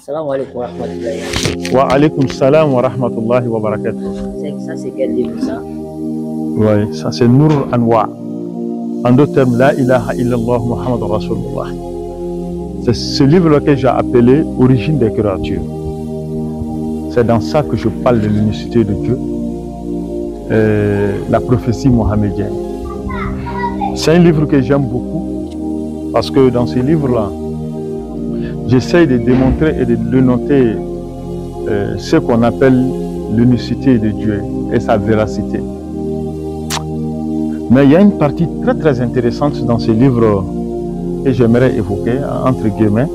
Salam alaikum wa rahmatullahi. Wa alaykum salam wa rahmatullahi wa barakatuh. Ça, c'est quel livre ça? Oui, ça c'est Nur Anwa. En d'autres termes, La ilaha illallah Muhammad Rasulullah. C'est ce livre que j'ai appelé Origine des créatures. C'est dans ça que je parle de l'unicité de Dieu, la prophétie mohamédienne. C'est un livre que j'aime beaucoup parce que dans ce livre-là, j'essaie de démontrer et de dénoter ce qu'on appelle l'unicité de Dieu et sa véracité. Mais il y a une partie très intéressante dans ce livre que j'aimerais évoquer, entre guillemets.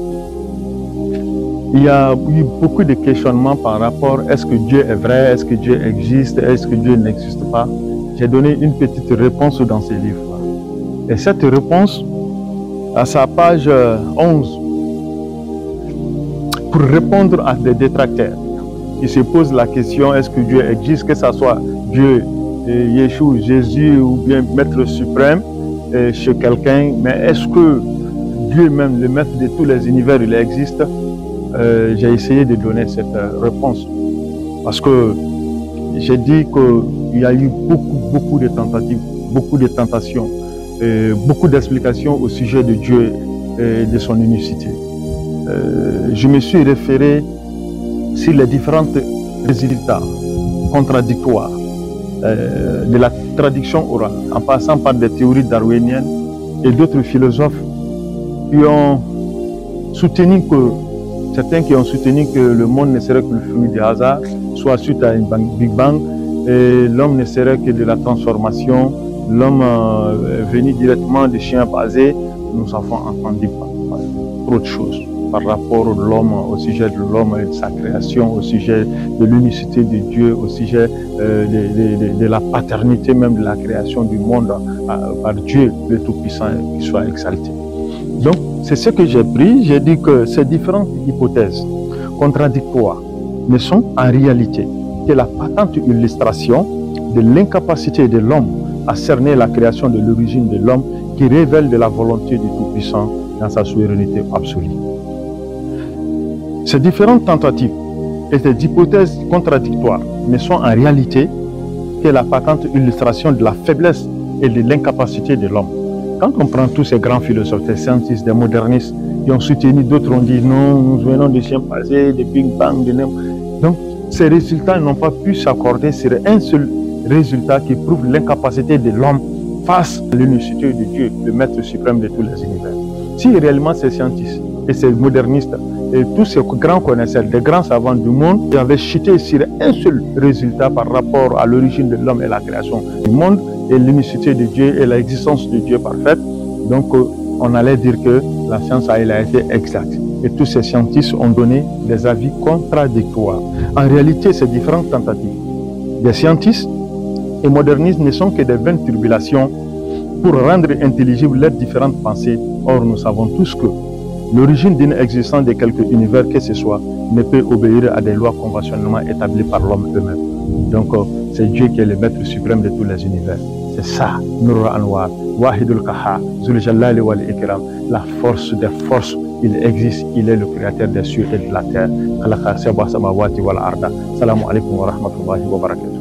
Il y a eu beaucoup de questionnements par rapport à est-ce que Dieu est vrai, est-ce que Dieu existe, est-ce que Dieu n'existe pas. J'ai donné une petite réponse dans ce livre. Et cette réponse, à sa page 11, pour répondre à des détracteurs qui se posent la question est-ce que Dieu existe, que ce soit Dieu, Yeshua, Jésus ou bien Maître suprême chez quelqu'un, mais est-ce que Dieu même, le maître de tous les univers, il existe? J'ai essayé de donner cette réponse parce que j'ai dit qu'il y a eu beaucoup de tentatives, beaucoup de tentations, beaucoup d'explications au sujet de Dieu et de son unicité. Je me suis référé sur les différents résultats contradictoires de la traduction orale, en passant par des théories darwiniennes et d'autres philosophes qui ont soutenu certains qui ont soutenu que le monde ne serait que le fruit du hasard, soit suite à un Big Bang, et l'homme ne serait que de la transformation, l'homme venu directement des chiens basés. Nous avons entendu trop de choses par rapport à l'homme, au sujet de l'homme et de sa création, au sujet de l'unicité de Dieu, au sujet de la paternité même de la création du monde par Dieu, le Tout-Puissant, qui soit exalté. Donc, c'est ce que j'ai pris. J'ai dit que ces différentes hypothèses contradictoires ne sont en réalité que la patente illustration de l'incapacité de l'homme à cerner la création de l'origine de l'homme qui révèle de la volonté du Tout-Puissant dans sa souveraineté absolue. Ces différentes tentatives et ces hypothèses contradictoires ne sont en réalité que la patente illustration de la faiblesse et de l'incapacité de l'homme. Quand on prend tous ces grands philosophes, des scientifiques, des modernistes qui ont soutenu, d'autres ont dit non, nous venons des chiens passés, des Big Bang, donc ces résultats n'ont pas pu s'accorder sur un seul résultat qui prouve l'incapacité de l'homme face à l'unicité de Dieu, le maître suprême de tous les univers. Si réellement ces scientifiques et ces modernistes et tous ces grands connaisseurs, des grands savants du monde, avaient chuté sur un seul résultat par rapport à l'origine de l'homme et la création du monde, et l'unicité de Dieu et l'existence de Dieu parfaite, donc on allait dire que la science a été exacte. Et tous ces scientifiques ont donné des avis contradictoires. En réalité, ces différentes tentatives des scientifiques et modernistes ne sont que des vaines tribulations pour rendre intelligibles leurs différentes pensées. Or, nous savons tous que l'origine d'une existence de quelque univers que ce soit ne peut obéir à des lois conventionnellement établies par l'homme eux-mêmes. Donc, c'est Dieu qui est le maître suprême de tous les univers. C'est ça, Nur Anwar, Wahidul Kaha, Zul Jalali wal Ikram, la force des forces. Il existe, il est le créateur des cieux et de la terre. Salam alaikum wa rahmatullahi wa barakatuh.